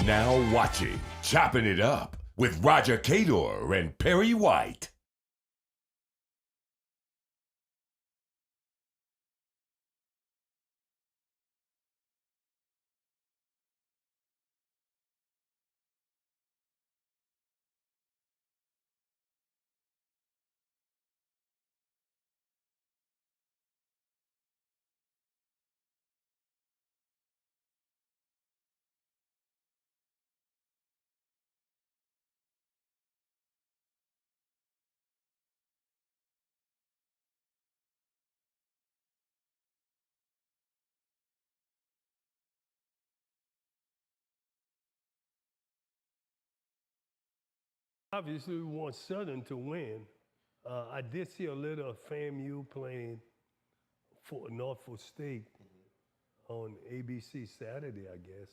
Now watching Chopping It Up with Roger Cador and Perry White. Obviously, we want Southern to win. I did see a little FAMU playing for Norfolk State on ABC Saturday, I guess.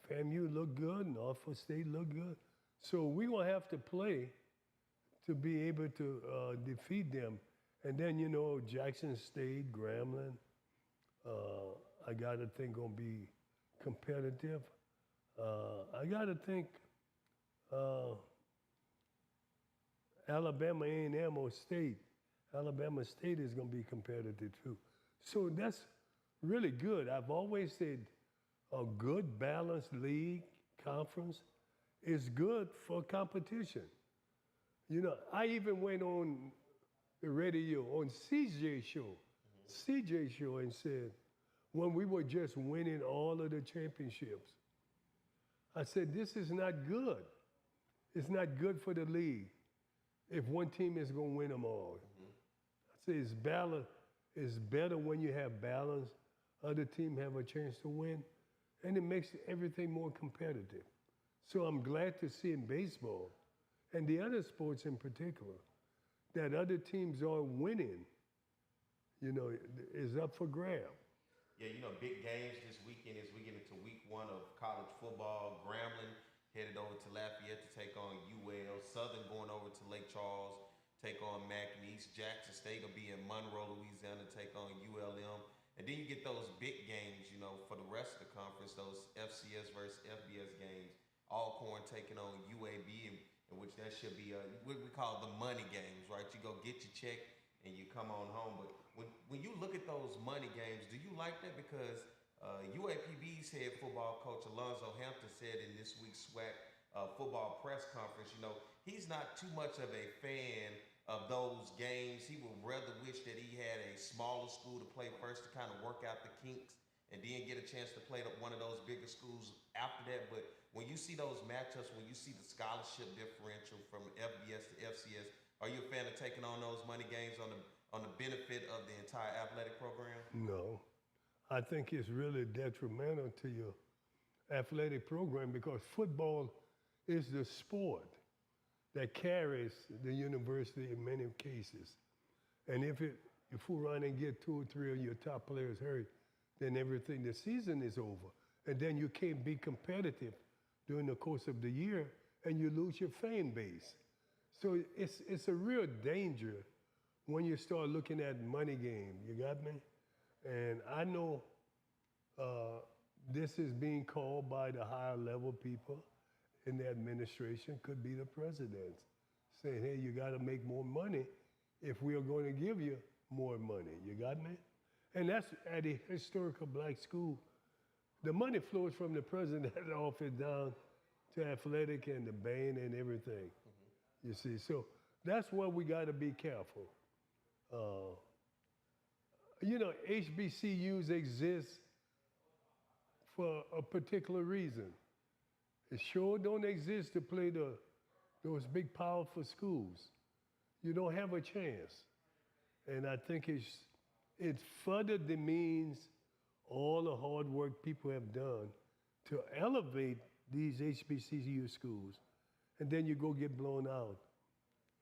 FAMU looked good, Norfolk State looked good. So we're going to have to play to be able to defeat them. And then, you know, Jackson State, Grambling, I got to think going to be competitive. I got to think Alabama A&M or State. Alabama State is going to be competitive too. So that's really good. I've always said a good balanced league conference is good for competition. You know, I even went on the radio on CJ show and said, when we were just winning all of the championships, I said, this is not good. It's not good for the league if one team is going to win them all. I say it's balance. It's better when you have balance. Other teams have a chance to win, and it makes everything more competitive. So I'm glad to see in baseball, and the other sports in particular, that other teams are winning. You know, is up for grab. Yeah, you know, big games this weekend as we get into week one of college football. Grambling headed over to Lafayette to take on UL. Southern going over to Lake Charles, take on McNeese. Jackson State will be in Monroe, Louisiana, take on ULM. And then you get those big games, you know, for the rest of the conference, those FCS versus FBS games. Alcorn taking on UAB, in which that should be what we call the money games, right? You go get your check and you come on home. But when you look at those money games, do you like that? Because UAPB's head football coach Alonzo Hampton said in this week's SWAC football press conference, you know, he's not too much of a fan of those games. He would rather wish that he had a smaller school to play first to kind of work out the kinks and then get a chance to play one of those bigger schools after that. But when you see those matchups, when you see the scholarship differential from FBS to FCS, are you a fan of taking on those money games on the benefit of the entire athletic program? No. I think it's really detrimental to your athletic program because football is the sport that carries the university in many cases. And if we run and get 2 or 3 of your top players hurt, then everything, the season is over. And then you can't be competitive during the course of the year and you lose your fan base. So it's a real danger when you start looking at money game. You got me? And I know this is being called by the higher level people in the administration, could be the president, saying, hey, you got to make more money if we are going to give you more money. You got me? And that's at a historical black school. The money flows from the president's office down to athletic and the band and everything. You see, so that's why we got to be careful. You know, HBCUs exist for a particular reason. It sure don't exist to play those big, powerful schools. You don't have a chance. And I think it further demeans all the hard work people have done to elevate these HBCU schools. And then you go get blown out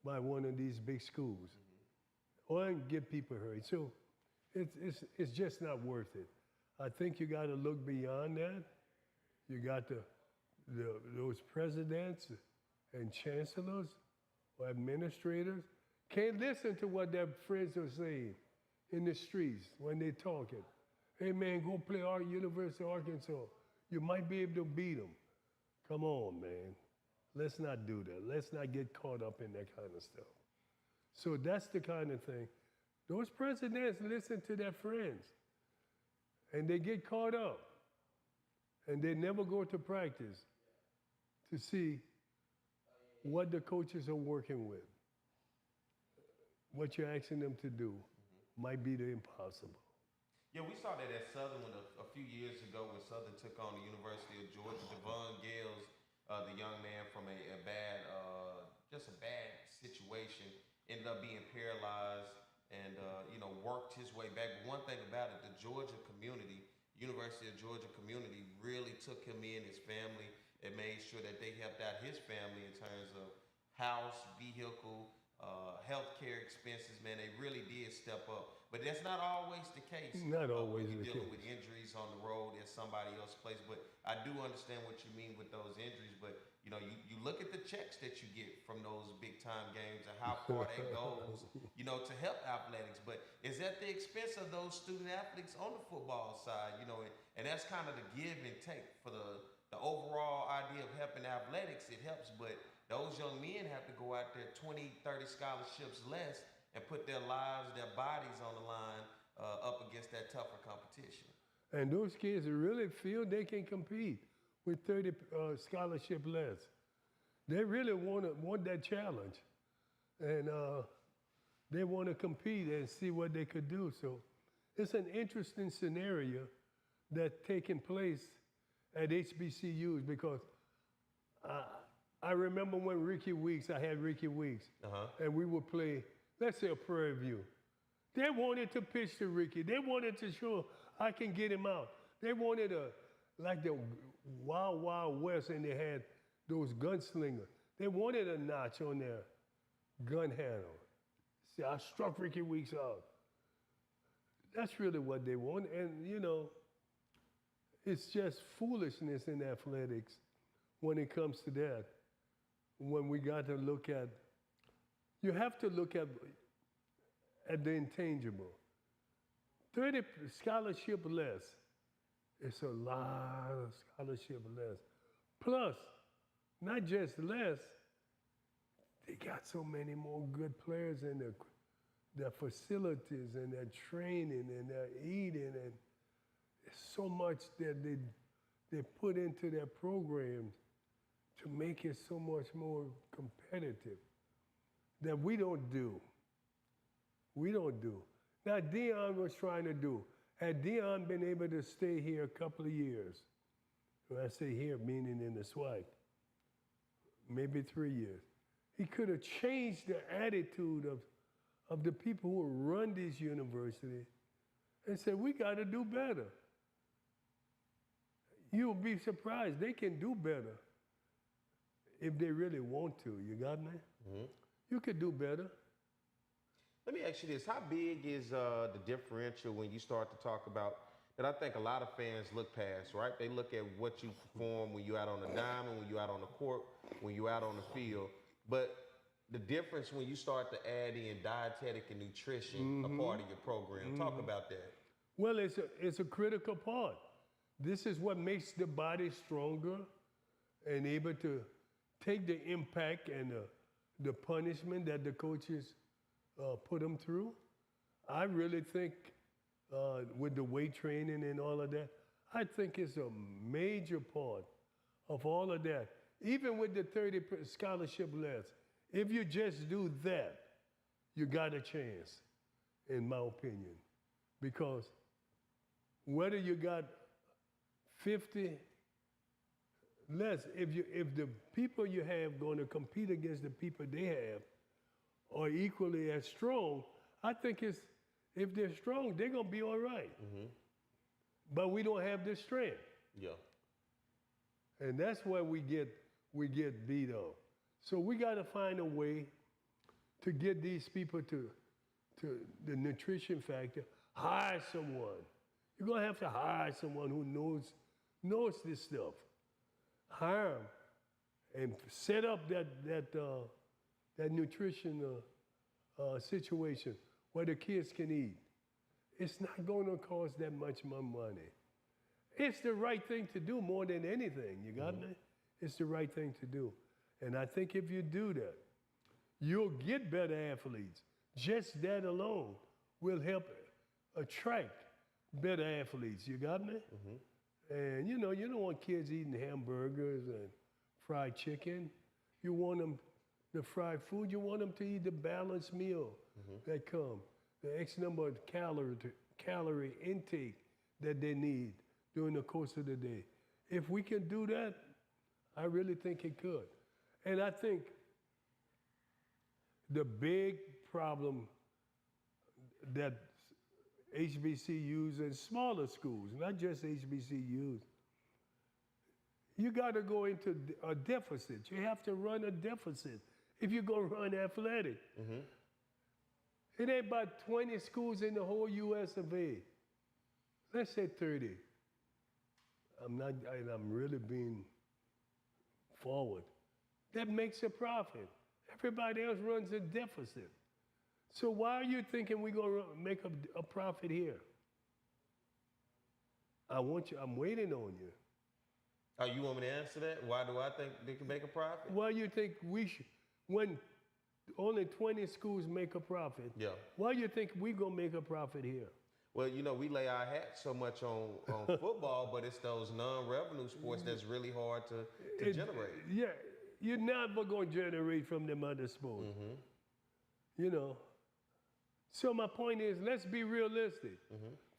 by one of these big schools or get people hurt. So it's just not worth it. I think you got to look beyond that. You got those presidents and chancellors or administrators can't listen to what their friends are saying in the streets when they're talking. Hey man, go play our University of Arkansas. you might be able to beat them. Come on, man. Let's not do that. Let's not get caught up in that kind of stuff. So that's the kind of thing. Those presidents listen to their friends, and they get caught up, and they never go to practice to see what the coaches are working with. What you're asking them to do might be the impossible. Yeah, we saw that at Southern a few years ago when Southern took on the University of Georgia. Devon Gales, the young man from a bad, just a bad situation, ended up being paralyzed and, worked his way back. But one thing about it, the Georgia community, University of Georgia community really took him in, his family, and made sure that they helped out his family in terms of house, vehicle, healthcare expenses. Man, they really did step up. But that's not always the case. Not always when the you're dealing case. with injuries on the road at somebody else's place. But I do understand what you mean with those injuries. But you look at the checks that you get from those big time games and how far that goes, to help athletics. But is at the expense of those student athletes on the football side, and that's kind of the give and take for the overall idea of helping athletics. It helps, but those young men have to go out there 20, 30 scholarships less and put their lives, their bodies on the line up against that tougher competition. And those kids really feel they can compete with 30 scholarship less. They really want that challenge. And they want to compete and see what they could do. So it's an interesting scenario that's taking place at HBCUs because I remember when I had Ricky Weeks, and we would play, let's say a Prairie View. They wanted to pitch to Ricky. They wanted to show I can get him out. They wanted like the Wild Wild West, and they had those gunslingers. They wanted a notch on their gun handle. See, I struck Ricky Weeks out. That's really what they want. And, it's just foolishness in athletics when it comes to that. When we got to look at, you have to look at the intangible. 30 scholarship less. It's a lot of scholarship less. Plus, not just less, they got so many more good players in their facilities and their training and their eating, and there's so much that they put into their programs to make it so much more competitive that we don't do. We don't do. Now, Deion was trying to do. Had Deion been able to stay here a couple of years, when I say here, meaning in the SWAC, maybe 3 years, he could have changed the attitude of the people who run these universities and said, we got to do better. You'll be surprised. They can do better if they really want to. You got me? Mm-hmm. You could do better. Let me ask you this. How big is the differential when you start to talk about that? I think a lot of fans look past, right? They look at what you perform when you're out on the diamond, when you're out on the court, when you're out on the field. But the difference when you start to add in dietetic and nutrition, a part of your program. Talk about that. Well, it's a critical part. This is what makes the body stronger and able to take the impact and the punishment that the coaches put them through. I really think with the weight training and all of that, I think it's a major part of all of that. Even with the 30 scholarship less, if you just do that, you got a chance, in my opinion. Because whether you got 50 less, if the people you have going to compete against the people they have are equally as strong, I think if they're strong, they're going to be all right. Mm-hmm. But we don't have the strength. Yeah. And that's why we get beat up. So we got to find a way to get these people to the nutrition factor. Hire someone. You're going to have to hire someone who knows this stuff. Hire them and set up that nutrition situation where the kids can eat. It's not going to cost that much more money. It's the right thing to do more than anything. You got me? It's the right thing to do. And I think if you do that, you'll get better athletes. Just that alone will help attract better athletes. You got me? And you know, you don't want kids eating hamburgers and fried chicken. You want them, the fried food, you want them to eat the balanced meal that come, the X number of calorie intake that they need during the course of the day. If we can do that, I really think it could. And I think the big problem that HBCUs and smaller schools, not just HBCUs, you got to go into a deficit. You have to run a deficit if you're going to run athletic. It ain't about 20 schools in the whole US of A. Let's say 30. I'm really being forward. That makes a profit. Everybody else runs a deficit. So why are you thinking we're going to make a profit here? I'm waiting on you. Oh, you want me to answer that? Why do I think they can make a profit? Why you think we should, when only 20 schools make a profit, why you think we going to make a profit here? Well, you know, we lay our hat so much on football, but it's those non-revenue sports that's really hard to generate. Yeah, you're never going to generate from them other sports. You know. So my point is, let's be realistic.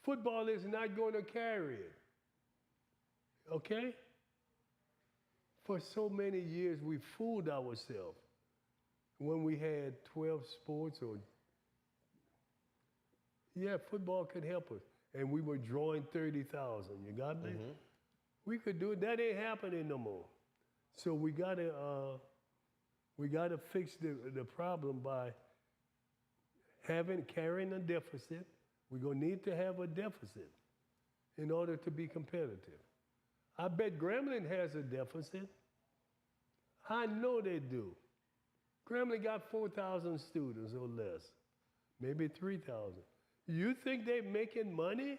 Football is not going to carry it. Okay? For so many years, we fooled ourselves when we had 12 sports or football could help us. And we were drawing 30,000. You got me? We could do it. That ain't happening no more. So we gotta fix the problem by carrying a deficit. We're gonna need to have a deficit in order to be competitive. I bet Grambling has a deficit. I know they do. Grambling got 4,000 students or less, maybe 3,000. You think they're making money?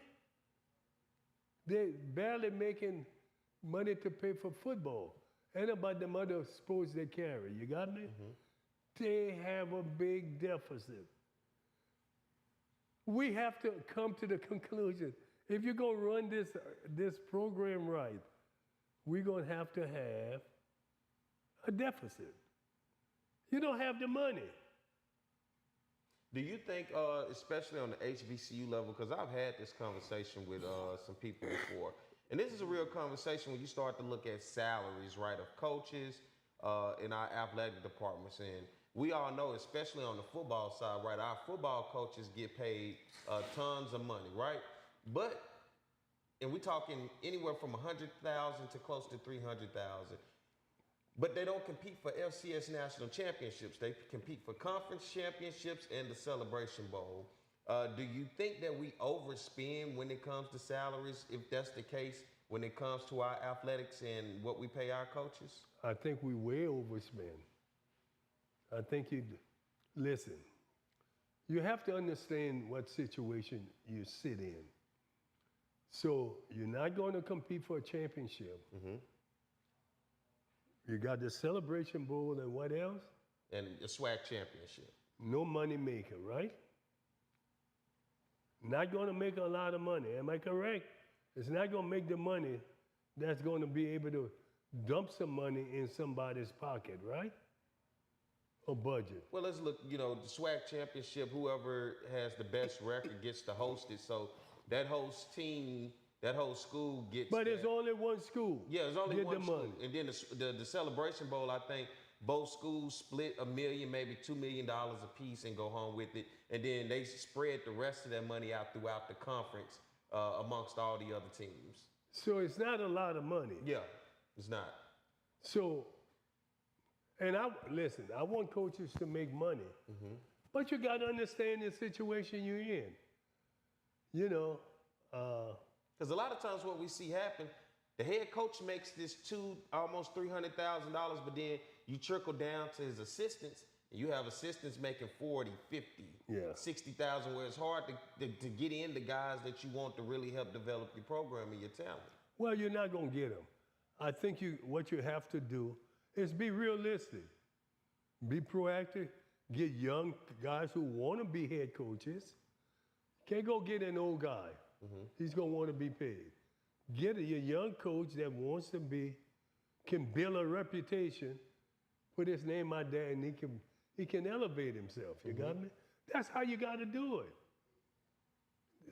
They're barely making money to pay for football and about the other sports they carry. You got me? They have a big deficit. We have to come to the conclusion, if you're going to run this program right, we're going to have a deficit. You don't have the money. Do you think, especially on the HBCU level, because I've had this conversation with some people before, and this is a real conversation when you start to look at salaries, right, of coaches in our athletic departments. And we all know, especially on the football side, right, our football coaches get paid tons of money, right? And we're talking anywhere from $100,000 to close to $300,000. But they don't compete for FCS national championships. They compete for conference championships and the Celebration Bowl. Do you think that we overspend when it comes to salaries, if that's the case, when it comes to our athletics and what we pay our coaches? I think we way overspend. I think listen, you have to understand what situation you sit in. So you're not going to compete for a championship. You got the Celebration Bowl and what else? And the SWAC championship. No money maker, right? Not going to make a lot of money. Am I correct? It's not going to make the money that's going to be able to dump some money in somebody's pocket, right? Or budget. Well, let's look, the SWAC championship, whoever has the best record gets to host it. So that host team, that whole school gets. But it's only one school. Yeah, it's only one school. Money. And then the Celebration Bowl, I think both schools split $1 million, maybe $2 million a piece and go home with it. And then they spread the rest of that money out throughout the conference amongst all the other teams. So it's not a lot of money. Yeah, it's not. So, and I want coaches to make money. But you got to understand the situation you're in. Because a lot of times what we see happen, the head coach makes this almost $300,000, but then you trickle down to his assistants, and you have assistants making 40, 50, 60,000, where it's hard to get in the guys that you want to really help develop your program and your talent. Well, you're not going to get them. I think what you have to do is be realistic, be proactive, get young guys who want to be head coaches. Can't go get an old guy. He's going to want to be paid. Get a young coach that wants to can build a reputation, put his name out there, and he can elevate himself. You got me? That's how you got to do it.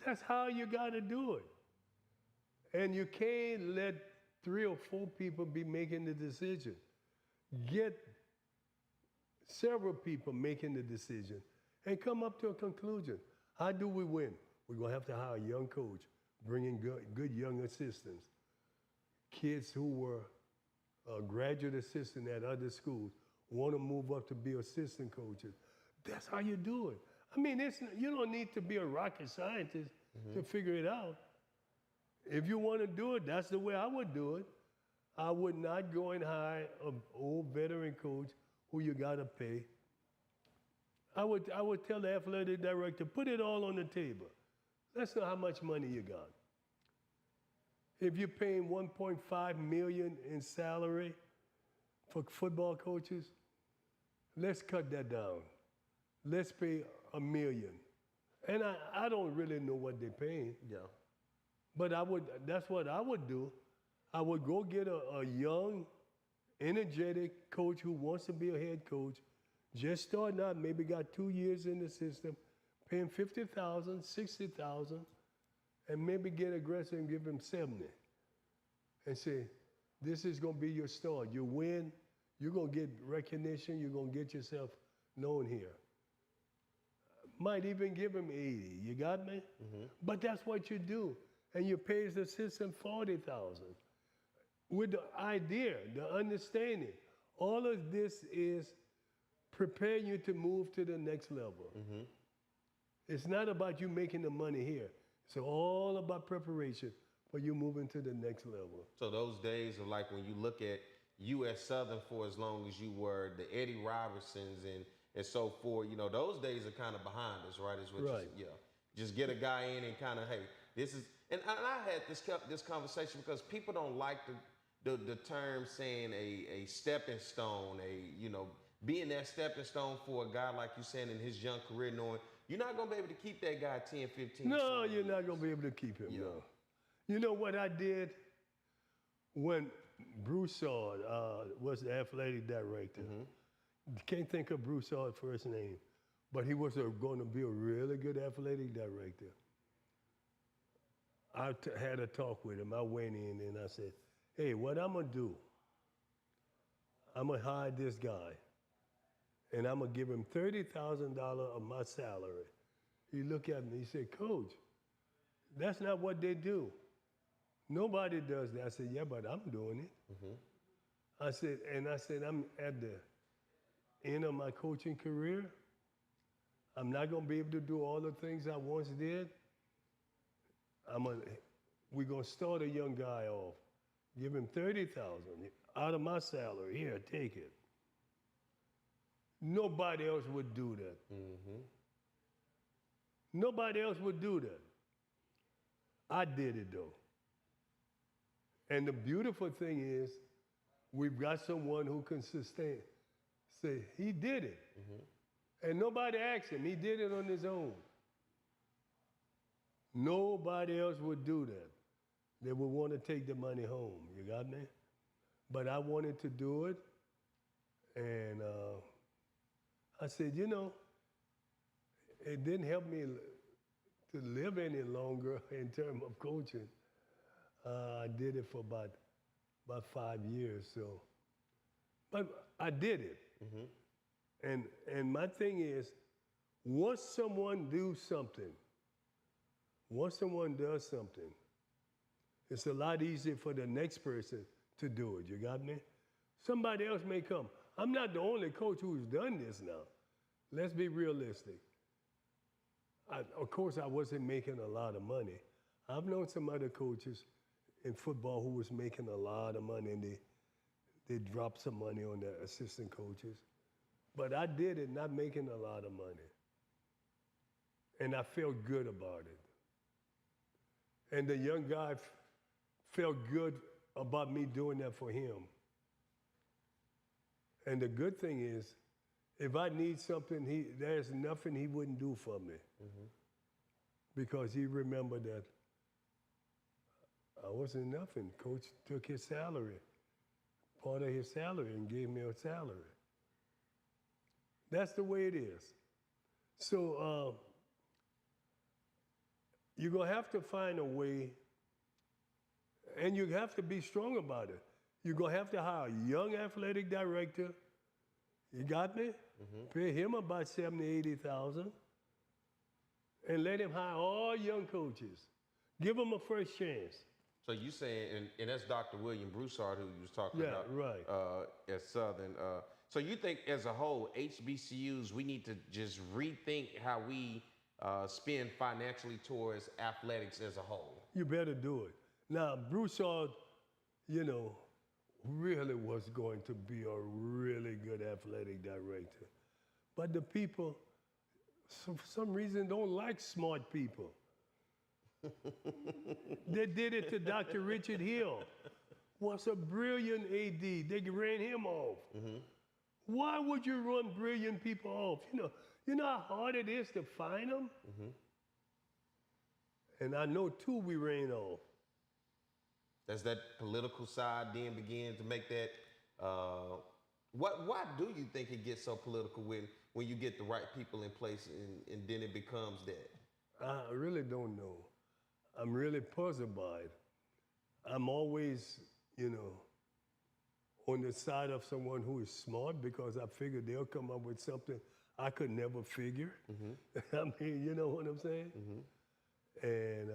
That's how you got to do it. And you can't let 3 or 4 people be making the decision. Get several people making the decision and come up to a conclusion. How do we win? We're going to have to hire a young coach, bring in good young assistants, kids who were graduate assistant at other schools want to move up to be assistant coaches. That's how you do it. I mean, you don't need to be a rocket scientist to figure it out. If you want to do it, that's the way I would do it. I would not go and hire an old veteran coach who you got to pay. I would tell the athletic director, put it all on the table. Let's know how much money you got. If you're paying $1.5 million in salary for football coaches, let's cut that down. Let's pay $1 million. And I don't really know what they're paying. Yeah. But that's what I would do. I would go get a young, energetic coach who wants to be a head coach, just starting out, maybe got 2 years in the system, paying $50,000, $60,000, and maybe get aggressive and give him 70. And say, this is going to be your start. You win, you're going to get recognition, you're going to get yourself known here. Might even give him 80, you got me? But that's what you do. And you pay the assistant $40,000. With the idea, the understanding, all of this is preparing you to move to the next level. It's not about you making the money here. It's all about preparation for you moving to the next level. So those days of like when you look at you at Southern for as long as you were, the Eddie Robertsons and so forth, you know, those days are kind of behind us, right? Is what Right. you just get a guy in and kind of, hey, this is, and I had this conversation because people don't like the term saying a stepping stone, being that stepping stone for a guy like you saying in his young career, knowing you're not going to be able to keep that guy 10, 15, No, 20 you're not years. going to be able to keep him, Yeah. no. You know what I did when Broussard was the athletic director? Can't think of Broussard's first name, but he was going to be a really good athletic director. I had a talk with him. I went in and I said, hey, what I'm going to do, I'm going to hire this guy, and I'm going to give him $30,000 of my salary. He looked at me, he said, Coach, that's not what they do. Nobody does that. I said, yeah, but I'm doing it. I said, I'm at the end of my coaching career. I'm not going to be able to do all the things I once did. We're going to start a young guy off, give him $30,000 out of my salary. Here, take it. Nobody else would do that. Nobody else would do that. I did it though. And the beautiful thing is, we've got someone who can say, he did it. And nobody asked him, he did it on his own. Nobody else would do that. They would want to take the money home, you got me? But I wanted to do it, and I said, you know, it didn't help me to live any longer in terms of coaching. I did it for about 5 years, so. But I did it. And my thing is, once someone does something, it's a lot easier for the next person to do it, you got me? Somebody else may come. I'm not the only coach who's done this now. Let's be realistic. Of course, I wasn't making a lot of money. I've known some other coaches in football who was making a lot of money, and they dropped some money on their assistant coaches. But I did it not making a lot of money. And I felt good about it. And the young guy felt good about me doing that for him. And the good thing is, if I need something, there's nothing he wouldn't do for me. Because he remembered that I wasn't nothing. Coach took his salary, part of his salary, and gave me a salary. That's the way it is. So you're going to have to find a way, and you have to be strong about it. You're going to have to hire a young athletic director. You got me? Pay him about $70,000, $80,000, and let him hire all young coaches. Give them a first chance. So you saying, and that's Dr. William Broussard who you was talking about right. at Southern. So you think as a whole, HBCUs, we need to just rethink how we spend financially towards athletics as a whole? You better do it. Now, Broussard, you know, really was going to be a really good athletic director. But the people, for some reason, don't like smart people. They did it to Dr. Richard Hill. Was a brilliant AD. They ran him off. Why would you run brilliant people off? You know how hard it is to find them? And I know two we ran off. Does that political side then begin to make that? Why do you think it gets so political when you get the right people in place and then it becomes that? I really don't know. I'm really puzzled by it. I'm always, on the side of someone who is smart because I figure they'll come up with something I could never figure. I mean, you know what I'm saying? And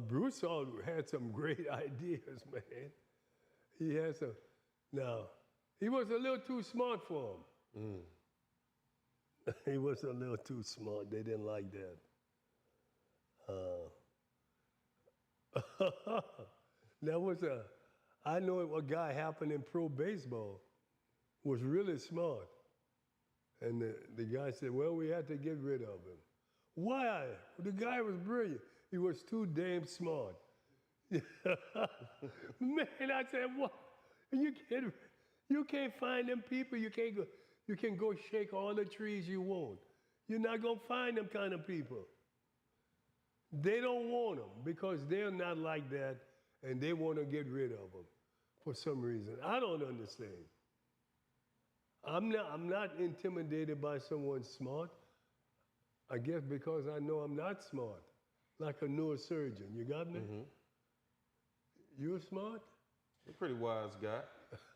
Broussard had some great ideas, man. He had some. Now, he was a little too smart for him. He was a little too smart. They didn't like that. I know a guy happened in pro baseball was really smart. And the guy said, well, we had to get rid of him. Why? The guy was brilliant. He was too damn smart. Man, I said, what? You can't find them people. You can go shake all the trees you want. You're not going to find them kind of people. They don't want them because they're not like that, and they want to get rid of them for some reason. I don't understand. I'm not intimidated by someone smart. I guess because I know I'm not smart, like a neurosurgeon. You got me? You're smart? You're a pretty wise guy.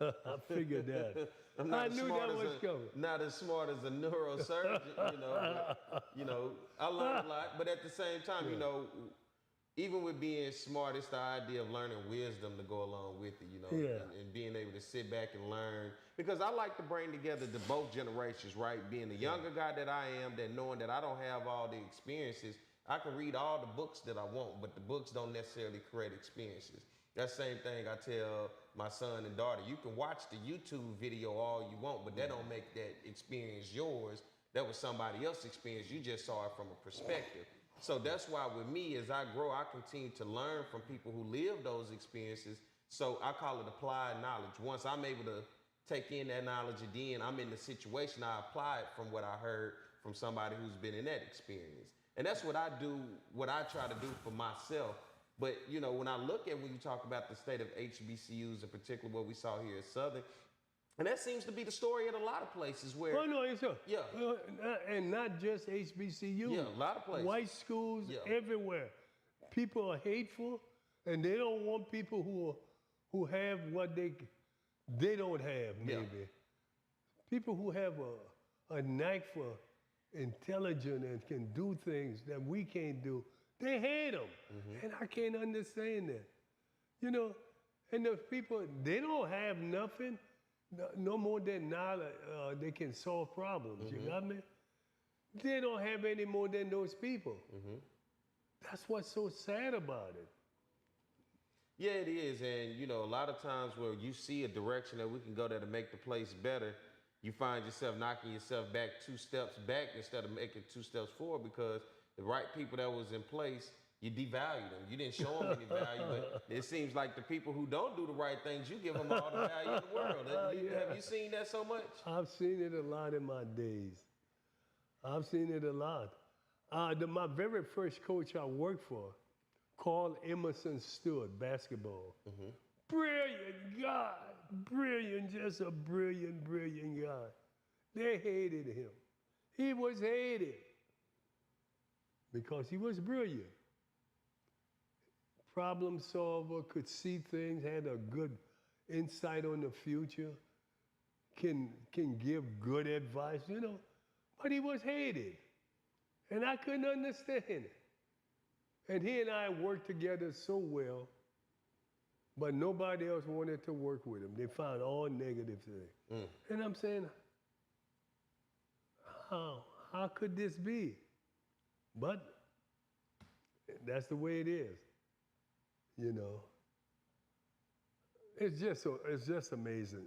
I figured that. I knew that was coming. Not as smart as a neurosurgeon, but, I learned a lot. But at the same time, even with being smart, it's the idea of learning wisdom to go along with it, and being able to sit back and learn. Because I like to bring together the both generations, right? Being the younger guy that I am, that knowing that I don't have all the experiences, I can read all the books that I want, but the books don't necessarily create experiences. That same thing I tell my son and daughter. You can watch the YouTube video all you want, but that don't make that experience yours. That was somebody else's experience. You just saw it from a perspective. So that's why with me, as I grow, I continue to learn from people who live those experiences. So I call it applied knowledge. Once I'm able to take in that knowledge and then I'm in the situation, I apply it from what I heard from somebody who's been in that experience. And that's what I do, what I try to do for myself. But, when I look at when you talk about the state of HBCUs, in particular what we saw here at Southern, and that seems to be the story at a lot of places where... Oh, no, it's Yeah. And not just HBCU. Yeah, a lot of places. White schools, everywhere. People are hateful, and they don't want people who have what they don't have, maybe. Yeah. People who have a knack for intelligence and can do things that we can't do, they hate them. And I can't understand that. And those people, they don't have nothing, no more than knowledge, they can solve problems, you got me? They don't have any more than those people. That's what's so sad about it. Yeah, it is. And, a lot of times where you see a direction that we can go there to make the place better, you find yourself knocking yourself back 2 steps back instead of making 2 steps forward because the right people that was in place You devalue them. You didn't show them any value, but it seems like the people who don't do the right things, you give them all the value in the world. Have you seen that so much? I've seen it a lot in my days. I've seen it a lot. My very first coach I worked for, Carl Emerson Stewart, basketball. Brilliant guy, brilliant, just a brilliant, brilliant guy. They hated him. He was hated because he was brilliant. Problem solver, could see things, had a good insight on the future, can give good advice, you know, but he was hated. And I couldn't understand it. And he and I worked together so well, but nobody else wanted to work with him. They found all negative things. And I'm saying, how could this be? But that's the way it is. You know, it's just amazing,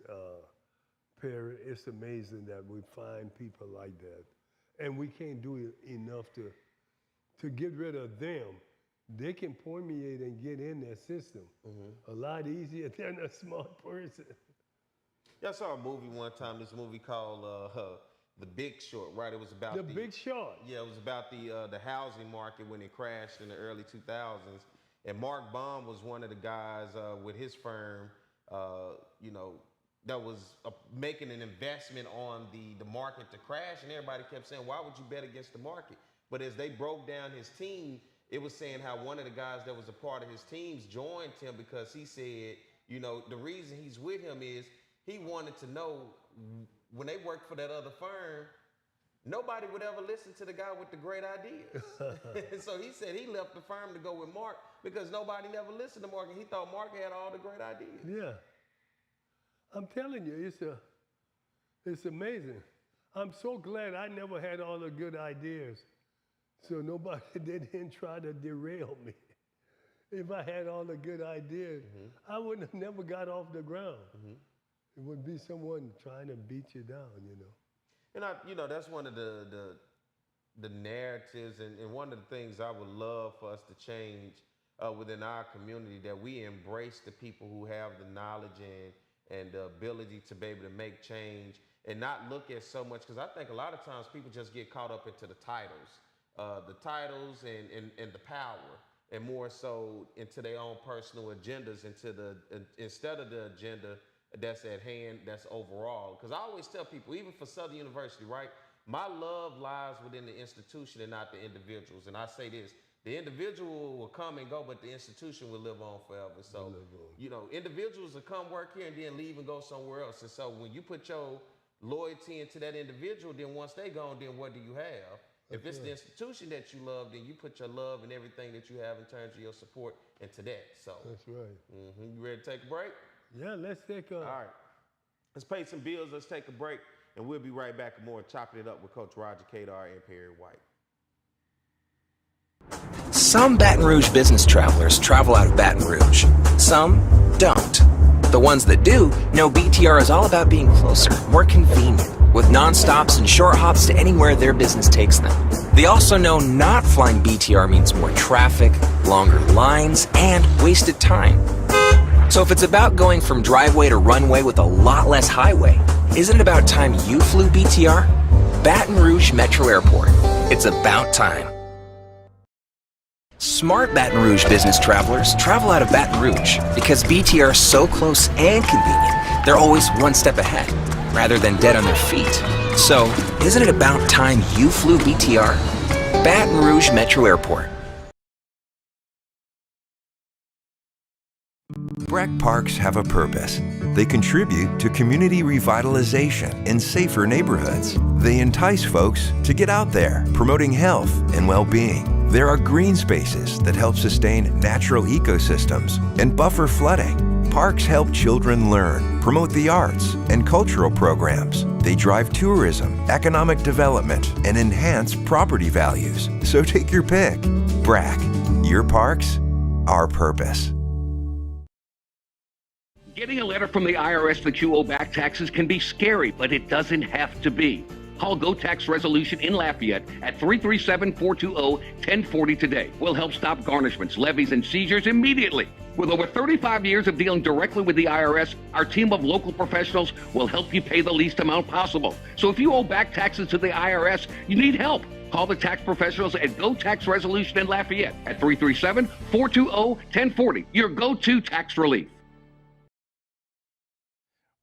Perry. It's amazing that we find people like that, and we can't do enough to get rid of them. They can permeate and get in their system a lot easier than a smart person. Yeah, I saw a movie one time. This movie called The Big Short. Right? It was about The Big Short. Yeah, it was about the housing market when it crashed in the early 2000s. And Mark Baum was one of the guys with his firm, you know, that was making an investment on the market to crash. And everybody kept saying, why would you bet against the market? But as they broke down his team, it was saying how one of the guys that was a part of his teams joined him because he said, you know, the reason he's with him is he wanted to know when they worked for that other firm, nobody would ever listen to the guy with the great ideas. And so he said he left the firm to go with Mark because nobody never listened to Mark, and he thought Mark had all the great ideas. Yeah. I'm telling you, it's amazing. I'm so glad I never had all the good ideas, so nobody didn't try to derail me. If I had all the good ideas, I would have never got off the ground. It would be someone trying to beat you down, you know. And you know, that's one of the narratives and one of the things I would love for us to change within our community, that we embrace the people who have the knowledge and the ability to be able to make change and not look at so much, because I think a lot of times people just get caught up into the titles and the power, and more so into their own personal agendas, instead of the agenda that's at hand, that's overall. Because I always tell people, even for Southern University, right, my love lies within the institution and not the individuals. And I say this, the individual will come and go, but the institution will live on forever. So, you know, individuals will come work here and then leave and go somewhere else. And so when you put your loyalty into that individual, then once they gone, then what do you have? If it's the institution that you love, then you put your love and everything that you have in terms of your support into that. So that's right. You ready to take a break? Yeah, let's take a... All right. Let's pay some bills. Let's take a break, and we'll be right back with more Chopping It Up with Coach Roger Cador and Perry White. Some Baton Rouge business travelers travel out of Baton Rouge. Some don't. The ones that do know BTR is all about being closer, more convenient, with non-stops and short hops to anywhere their business takes them. They also know not flying BTR means more traffic, longer lines, and wasted time. So if it's about going from driveway to runway with a lot less highway, isn't it about time you flew BTR? Baton Rouge Metro Airport. It's about time. Smart Baton Rouge business travelers travel out of Baton Rouge because BTR is so close and convenient, they're always one step ahead, rather than dead on their feet. So, isn't it about time you flew BTR? Baton Rouge Metro Airport. BRAC parks have a purpose. They contribute to community revitalization in safer neighborhoods. They entice folks to get out there, promoting health and well-being. There are green spaces that help sustain natural ecosystems and buffer flooding. Parks help children learn, promote the arts and cultural programs. They drive tourism, economic development, and enhance property values. So take your pick. BRAC, your parks, our purpose. Getting a letter from the IRS that you owe back taxes can be scary, but it doesn't have to be. Call Go Tax Resolution in Lafayette at 337-420-1040 today. We'll help stop garnishments, levies, and seizures immediately. With over 35 years of dealing directly with the IRS, our team of local professionals will help you pay the least amount possible. So if you owe back taxes to the IRS, you need help. Call the tax professionals at Go Tax Resolution in Lafayette at 337-420-1040. Your go-to tax relief.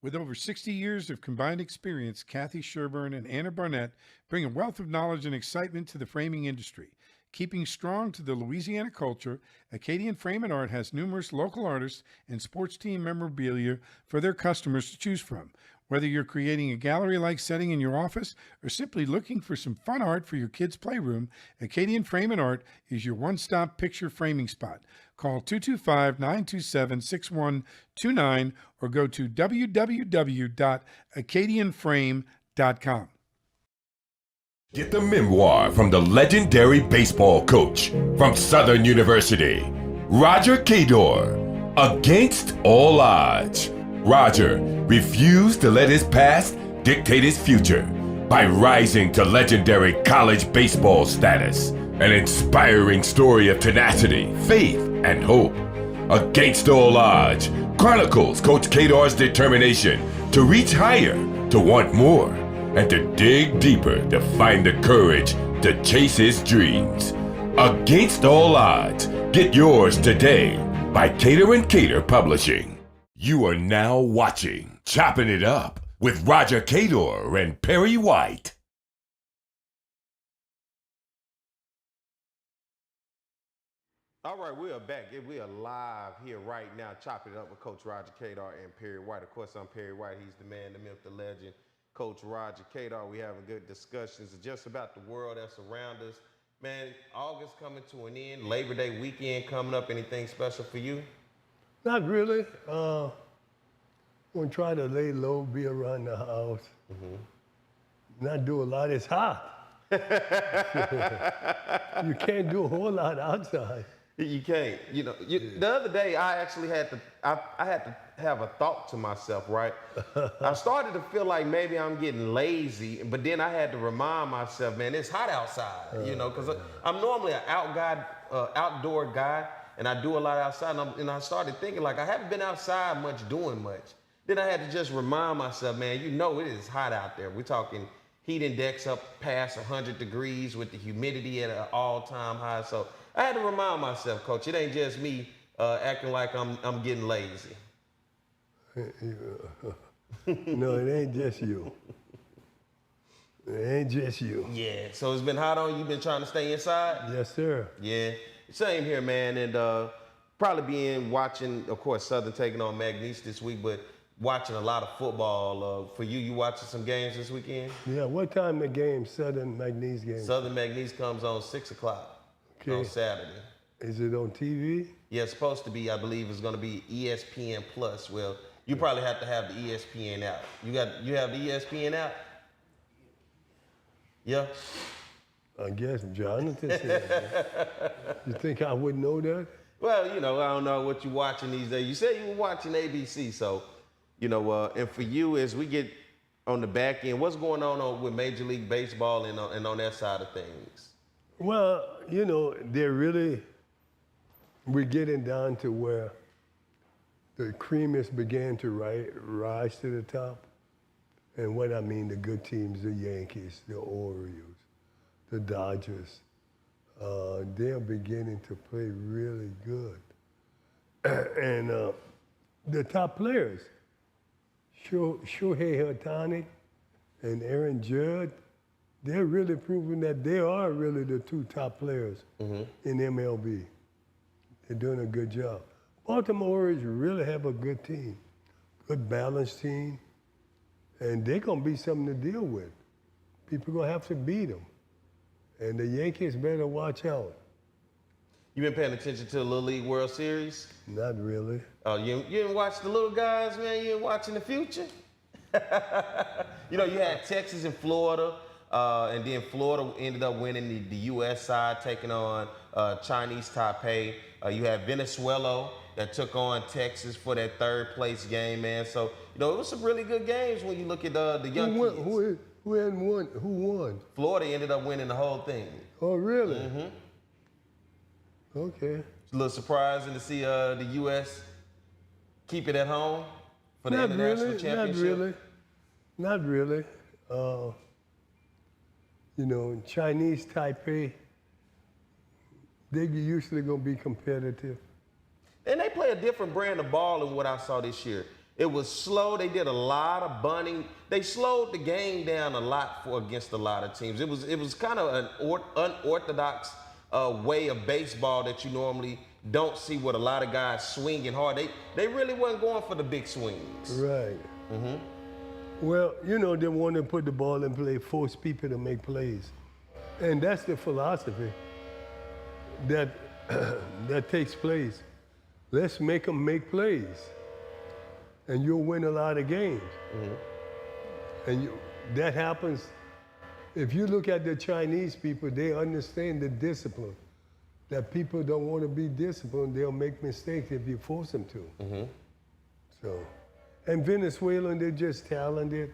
With over 60 years of combined experience, Kathy Sherburne and Anna Barnett bring a wealth of knowledge and excitement to the framing industry. Keeping strong to the Louisiana culture, Acadian Frame and Art has numerous local artists and sports team memorabilia for their customers to choose from. Whether you're creating a gallery-like setting in your office or simply looking for some fun art for your kids' playroom, Acadian Frame and Art is your one-stop picture framing spot. Call 225-927-6129 or go to www.acadianframe.com. Get the memoir from the legendary baseball coach from Southern University, Roger Cador, Against All Odds. Roger refused to let his past dictate his future by rising to legendary college baseball status. An inspiring story of tenacity, faith, and hope. Against All Odds chronicles Coach Cador's determination to reach higher, to want more, and to dig deeper to find the courage to chase his dreams. Against All Odds. Get yours today by Cador and Cador Publishing. You are now watching Choppin' It Up with Roger Cador and Perry White. All right, we are back. We are live here right now, chopping it up with Coach Roger Cador and Perry White. Of course, I'm Perry White. He's the man, the myth, the legend, Coach Roger Cador. We having good discussions just about the world that's around us. Man, August coming to an end. Labor Day weekend coming up. Anything special for you? Not really. I'm gonna try to lay low, be around the house. Not do a lot. It's hot. You can't do a whole lot outside. You can't. You know, the other day I actually had to. I had to have a thought to myself. Right. I started to feel like maybe I'm getting lazy, but then I had to remind myself, man, it's hot outside. You know, because I'm normally an outdoor guy, and I do a lot outside. And I started thinking like I haven't been outside much, doing much. Then I had to just remind myself, man, you know it is hot out there. We're talking heat index up past 100 degrees with the humidity at an all-time high. So I had to remind myself, Coach, it ain't just me acting like I'm getting lazy. No, it ain't just you. It ain't just you. Yeah, so it's been hot on you. You've been trying to stay inside? Yes, sir. Yeah, same here, man. And probably watching, of course, Southern taking on McNeese this week, but watching a lot of football. For you watching some games this weekend? Yeah, what time the game, Southern McNeese game? Southern McNeese comes on 6 o'clock on Saturday. Is it on TV? Yeah, it's supposed to be. I believe it's going to be ESPN Plus. Well, you probably have to have the ESPN app. You have the ESPN app? Yeah. I guess Jonathan said that. You think I wouldn't know that? Well, you know, I don't know what you're watching these days. You said you were watching ABC, so, you know, and for you, as we get on the back end, what's going on with Major League Baseball and on that side of things? Well, you know, we're getting down to where the creamiest began to rise to the top. And what I mean, the good teams, the Yankees, the Orioles, the Dodgers, they're beginning to play really good. And the top players, Shohei Ohtani and Aaron Judge, they're really proving that they are really the two top players in MLB. They're doing a good job. Baltimore Orioles really have a good team, good balanced team, and they're going to be something to deal with. People are going to have to beat them. And the Yankees better watch out. You been paying attention to the Little League World Series? Not really. Oh, you didn't watch the little guys, man? You ain't watching the future? You know, you had Texas and Florida, and then Florida ended up winning the U.S. side, taking on Chinese Taipei. You had Venezuela that took on Texas for that third place game, man. So, you know, it was some really good games when you look at the young kids. Who won? Florida ended up winning the whole thing. Oh, really? Okay. It's a little surprising to see the U.S. keep it at home for the international championship. Not really. You know, Chinese Taipei, they usually gonna be competitive. And they play a different brand of ball than what I saw this year. It was slow. They did a lot of bunting. They slowed the game down a lot against a lot of teams. It was kind of an unorthodox way of baseball that you normally don't see with a lot of guys swinging hard. They really wasn't going for the big swings. Right. Well, you know, they want to put the ball in play, force people to make plays. And that's the philosophy that that takes place. Let's make them make plays. And you'll win a lot of games. And that happens, if you look at the Chinese people, they understand the discipline. That people don't want to be disciplined, they'll make mistakes if you force them to. So, and Venezuela, they're just talented.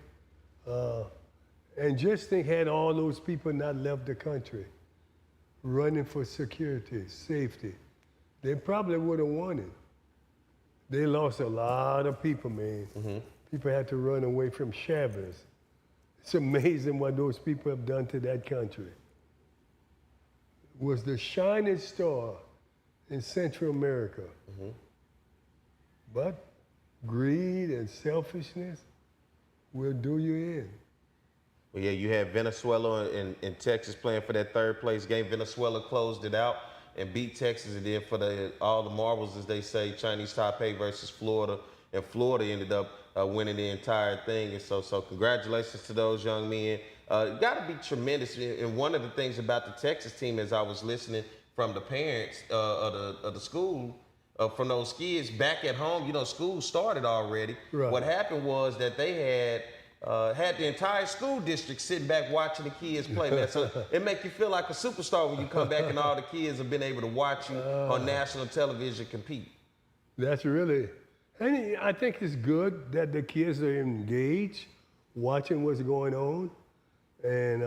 And just think, had all those people not left the country, running for security, safety, they probably would have won it. They lost a lot of people, man. People had to run away from Chavez. It's amazing what those people have done to that country. Was the shining star in Central America. But greed and selfishness will do you in. Well, yeah, you had Venezuela and Texas playing for that third place game. Venezuela closed it out and beat Texas, and then for all the marbles, as they say, Chinese Taipei versus Florida, and Florida ended up winning the entire thing. And so congratulations to those young men. It got to be tremendous. And one of the things about the Texas team, as I was listening from the parents of the school, from those kids back at home, you know, school started already. Right. What happened was that they had the entire school district sitting back watching the kids play, man. So it make you feel like a superstar when you come back and all the kids have been able to watch you on national television compete. That's really, and I think it's good that the kids are engaged, watching what's going on. And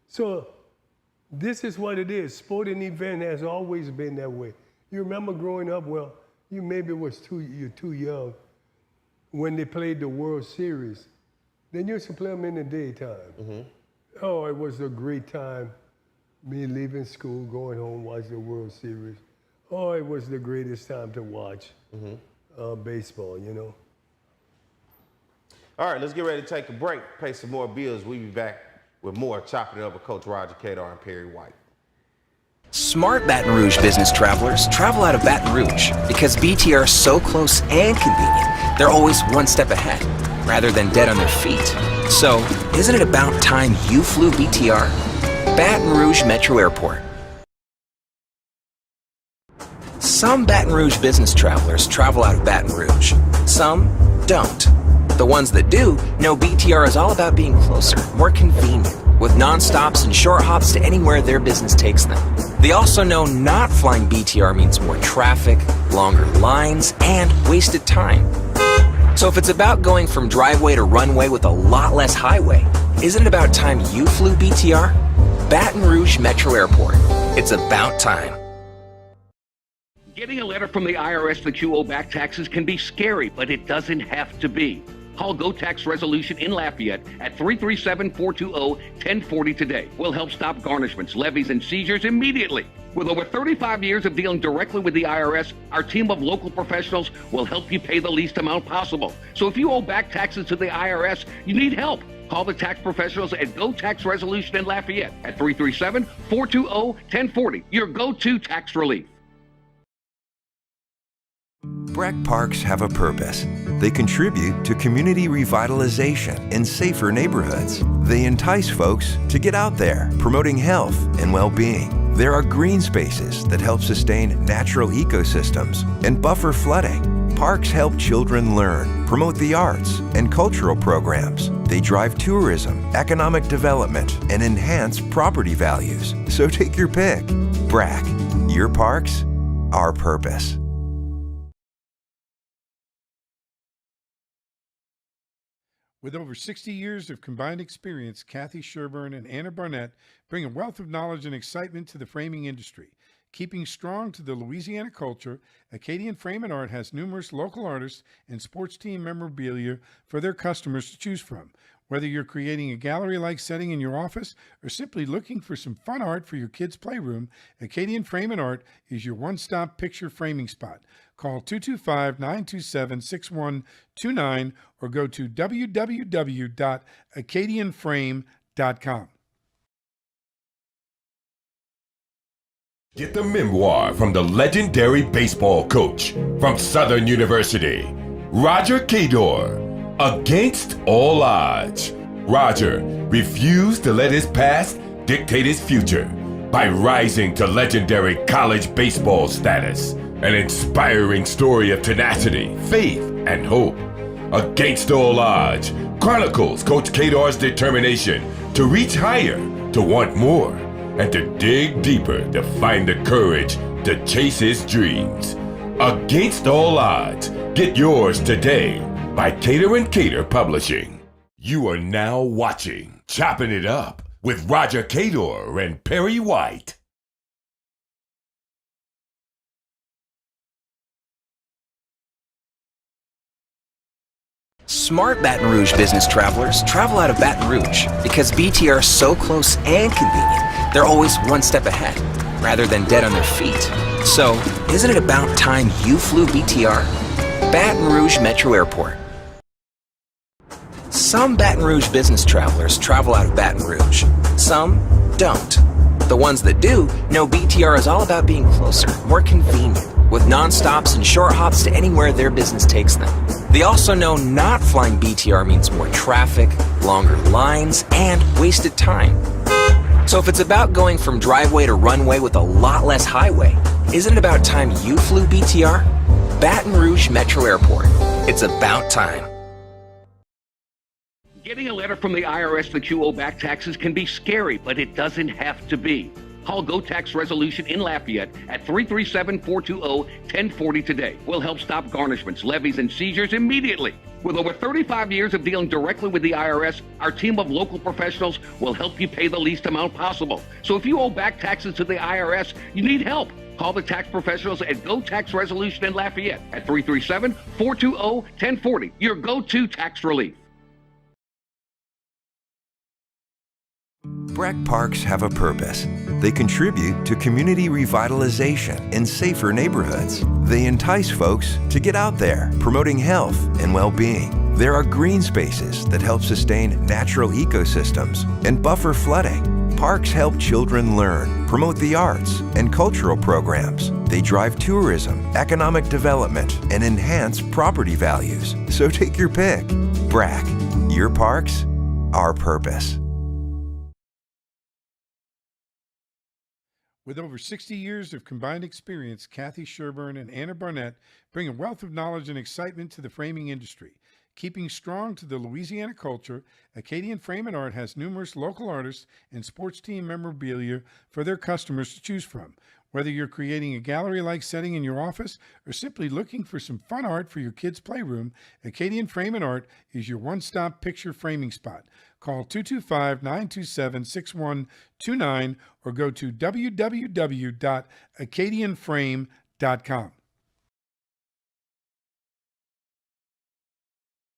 so this is what it is. Sporting event has always been that way. You remember growing up, well, you maybe you're too young, when they played the World Series. They used to play them in the daytime. Oh, it was a great time, me leaving school, going home, watching the World Series. Oh, it was the greatest time to watch baseball, you know. All right, let's get ready to take a break, pay some more bills. We'll be back with more Chopping It Up with Coach Roger Cador and Perry White. Smart Baton Rouge business travelers travel out of Baton Rouge because BTR is so close and convenient, they're always one step ahead, rather than dead on their feet. So, isn't it about time you flew BTR? Baton Rouge Metro Airport. Some Baton Rouge business travelers travel out of Baton Rouge. Some don't. The ones that do know BTR is all about being closer, more convenient, with non-stops and short hops to anywhere their business takes them. They also know not flying BTR means more traffic, longer lines, and wasted time. So if it's about going from driveway to runway with a lot less highway, isn't it about time you flew BTR? Baton Rouge Metro Airport. It's about time. Getting a letter from the IRS that you owe back taxes can be scary, but it doesn't have to be. Call Go Tax Resolution in Lafayette at 337-420-1040 today. We'll help stop garnishments, levies, and seizures immediately. With over 35 years of dealing directly with the IRS, our team of local professionals will help you pay the least amount possible. So if you owe back taxes to the IRS, you need help. Call the tax professionals at Go Tax Resolution in Lafayette at 337-420-1040. Your go-to tax relief. Breck Parks have a purpose. They contribute to community revitalization in safer neighborhoods. They entice folks to get out there, promoting health and well-being. There are green spaces that help sustain natural ecosystems and buffer flooding. Parks help children learn, promote the arts and cultural programs. They drive tourism, economic development, and enhance property values. So take your pick. Breck, your parks, our purpose. With over 60 years of combined experience, Kathy Sherburne and Anna Barnett bring a wealth of knowledge and excitement to the framing industry. Keeping strong to the Louisiana culture, Acadian Frame and Art has numerous local artists and sports team memorabilia for their customers to choose from. Whether you're creating a gallery-like setting in your office or simply looking for some fun art for your kids' playroom, Acadian Frame and Art is your one-stop picture framing spot. Call 225-927-6129 or go to www.acadianframe.com. Get the memoir from the legendary baseball coach from Southern University, Roger Cador. Against all odds, Roger refused to let his past dictate his future by rising to legendary college baseball status. An inspiring story of tenacity, faith, and hope. Against all odds chronicles Coach Cador's determination to reach higher, to want more, and to dig deeper to find the courage to chase his dreams. Against all odds, get yours today by Cador & Cador Publishing. You are now watching Choppin' It Up with Roger Cador and Perry White. Smart Baton Rouge business travelers travel out of Baton Rouge because BTR is so close and convenient, they're always one step ahead, rather than dead on their feet. So, isn't it about time you flew BTR? Baton Rouge Metro Airport. Some Baton Rouge business travelers travel out of Baton Rouge. Some don't. The ones that do know BTR is all about being closer, more convenient, with non-stops and short hops to anywhere their business takes them. They also know not flying BTR means more traffic, longer lines, and wasted time. So if it's about going from driveway to runway with a lot less highway, isn't it about time you flew BTR? Baton Rouge Metro Airport. It's about time. Getting a letter from the IRS that you owe back taxes can be scary, but it doesn't have to be. Call Go Tax Resolution in Lafayette at 337-420-1040 today. We'll help stop garnishments, levies, and seizures immediately. With over 35 years of dealing directly with the IRS, our team of local professionals will help you pay the least amount possible. So if you owe back taxes to the IRS, you need help. Call the tax professionals at Go Tax Resolution in Lafayette at 337-420-1040. Your go-to tax relief. BRAC parks have a purpose. They contribute to community revitalization in safer neighborhoods. They entice folks to get out there, promoting health and well-being. There are green spaces that help sustain natural ecosystems and buffer flooding. Parks help children learn, promote the arts, and cultural programs. They drive tourism, economic development, and enhance property values. So take your pick. BRAC, your parks, our purpose. With over 60 years of combined experience, Kathy Sherburne and Anna Barnett bring a wealth of knowledge and excitement to the framing industry. Keeping strong to the Louisiana culture, Acadian Frame and Art has numerous local artists and sports team memorabilia for their customers to choose from. Whether you're creating a gallery-like setting in your office or simply looking for some fun art for your kids' playroom, Acadian Frame and Art is your one-stop picture framing spot. Call 225-927-6129 or go to www.acadianframe.com.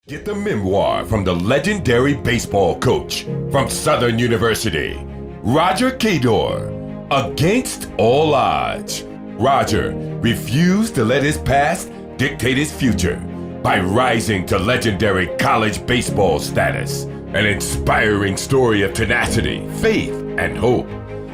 Get the memoir from the legendary baseball coach from Southern University, Roger Cador. Against all odds, Roger refused to let his past dictate his future by rising to legendary college baseball status. An inspiring story of tenacity, faith, and hope.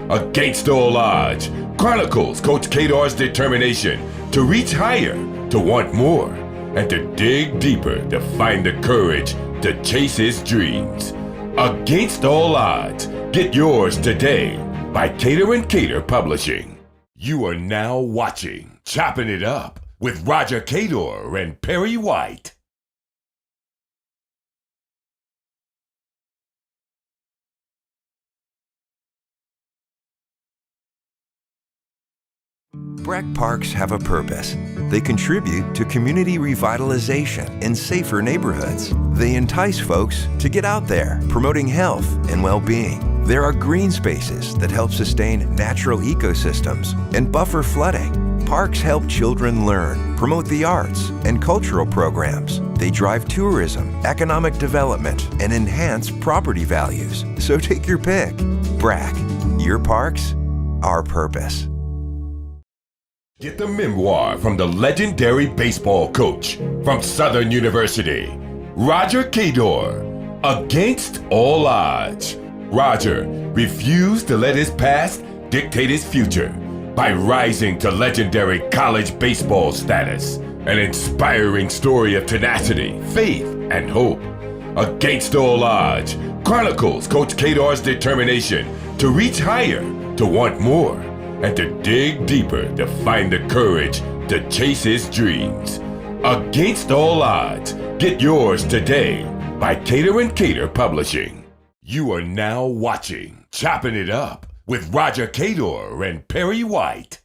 Against all odds chronicles Coach Cador's determination to reach higher, to want more, and to dig deeper to find the courage to chase his dreams. Against all odds, get yours today by Cador & Cador Publishing. You are now watching Choppin' It Up with Roger Cador and Perry White. BRAC parks have a purpose. They contribute to community revitalization in safer neighborhoods. They entice folks to get out there, promoting health and well-being. There are green spaces that help sustain natural ecosystems and buffer flooding. Parks help children learn, promote the arts, and cultural programs. They drive tourism, economic development, and enhance property values. So take your pick. BRAC, your parks, our purpose. Get the memoir from the legendary baseball coach from Southern University, Roger Cador, Against All Odds. Roger refused to let his past dictate his future by rising to legendary college baseball status. An inspiring story of tenacity, faith, and hope. Against All Odds chronicles Coach Cador's determination to reach higher, to want more, and to dig deeper to find the courage to chase his dreams. Against All Odds. Get yours today by Cador & Cador Publishing. You are now watching Chopping It Up with Roger Cador and Perry White.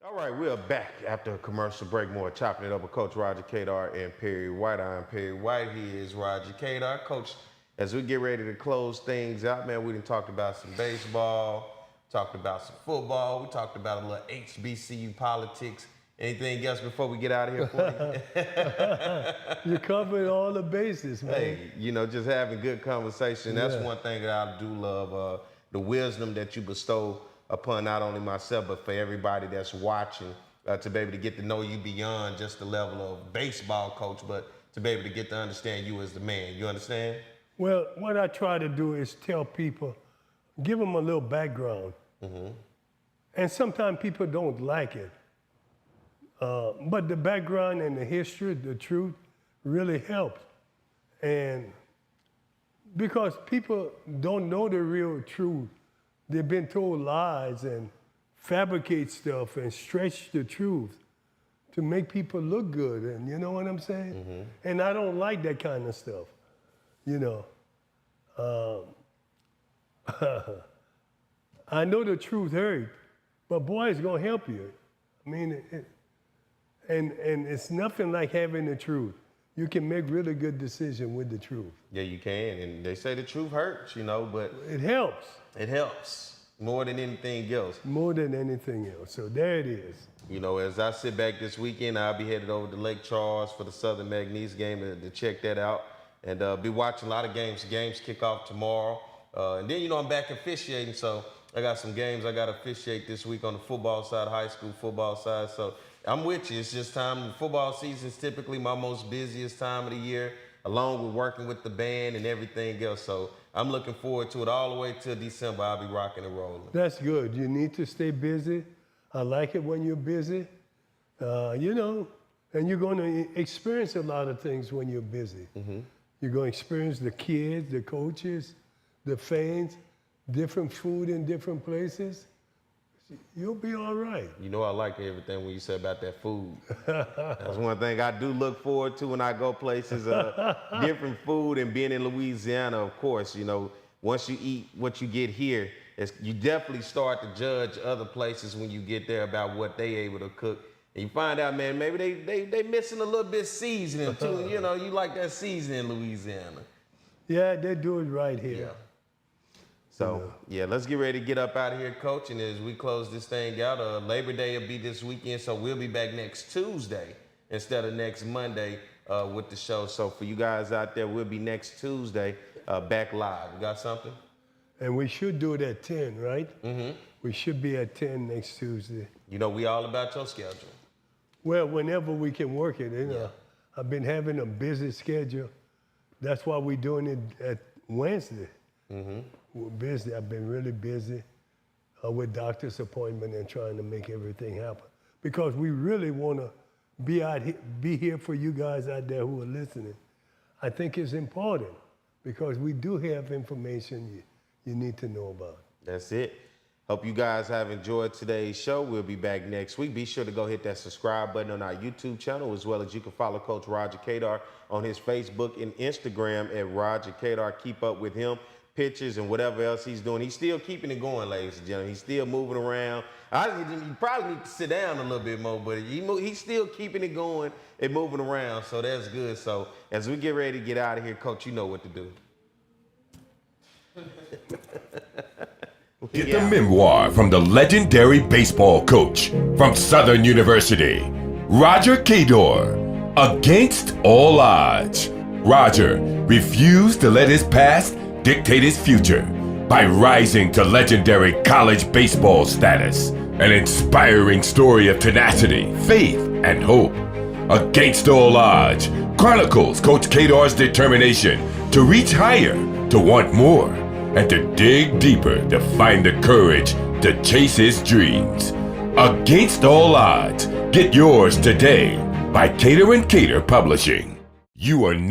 All right, we're back after a commercial break. More Chopping It Up with Coach Roger Cador and Perry White. I'm Perry White. He is Roger Cador. Coach, as we get ready to close things out, man, we done talked about some baseball, talked about some football, we talked about a little HBCU politics. Anything else before we get out of here for you? You covered all the bases, man. Hey, you know, just having good conversation. That's one thing that I do love, the wisdom that you bestow upon not only myself, but for everybody that's watching, to be able to get to know you beyond just the level of baseball coach, but to be able to get to understand you as the man. You understand? Well, what I try to do is tell people, give them a little background. And sometimes people don't like it. But the background and the history, the truth, really helps. And because people don't know the real truth, they've been told lies and fabricate stuff and stretch the truth to make people look good. And you know what I'm saying? And I don't like that kind of stuff, you know. I know the truth hurt, but boy, it's gonna help you. I mean, and it's nothing like having the truth. You can make really good decisions with the truth. Yeah, you can. And they say the truth hurts, you know, but It helps. it helps more than anything else. More than anything else. So there it is. You know, as I sit back this weekend, I'll be headed over to Lake Charles for the Southern Magnesia game to check that out. And be watching a lot of games. Games kick off tomorrow. And then, you know, I'm back officiating, so I got some games I got to officiate this week on the football side, high school football side. So I'm with you. It's just time. Football season is typically my most busiest time of the year, along with working with the band and everything else. So I'm looking forward to it all the way till December. I'll be rocking and rolling. That's good. You need to stay busy. I like it when you're busy. You know, and you're going to experience a lot of things when you're busy. You're going to experience the kids, the coaches, the fans, different food in different places. You'll be all right. You know I like everything when you said about that food. That's one thing I do look forward to when I go places, different food, and being in Louisiana, of course. You know, once you eat what you get here, you definitely start to judge other places when you get there about what they able to cook. And you find out, man, maybe they missing a little bit seasoning too. You know, you like that seasoning in Louisiana. Yeah, they do it right here. Yeah. So, yeah, let's get ready to get up out of here, Coach. And as we close this thing out, Labor Day will be this weekend, so we'll be back next Tuesday instead of next Monday with the show. So for you guys out there, we'll be next Tuesday back live. You got something? And we should do it at 10, right? We should be at 10 next Tuesday. You know, we all about your schedule. Well, whenever we can work it. You know, I've been having a busy schedule. That's why we're doing it at Wednesday. We're busy. I've been really busy with doctor's appointment and trying to make everything happen. Because we really want to be here for you guys out there who are listening. I think it's important because we do have information you need to know about. That's it. Hope you guys have enjoyed today's show. We'll be back next week. Be sure to go hit that subscribe button on our YouTube channel, as well as you can follow Coach Roger Cador on his Facebook and Instagram at Roger Cador. Keep up with him. pictures and whatever else he's doing. He's still keeping it going, ladies and gentlemen. He's still moving around. You probably need to sit down a little bit more, but he's still keeping it going and moving around, so that's good. So as we get ready to get out of here, Coach, you know what to do. Get the memoir from the legendary baseball coach from Southern University, Roger Cador, Against All Odds. Roger refused to let his past dictate his future by rising to legendary college baseball status. An inspiring story of tenacity, faith, and hope. Against All Odds chronicles Coach Cador's determination to reach higher, to want more, and to dig deeper to find the courage to chase his dreams. Against All Odds. Get yours today by Cador & Cador Publishing. You are now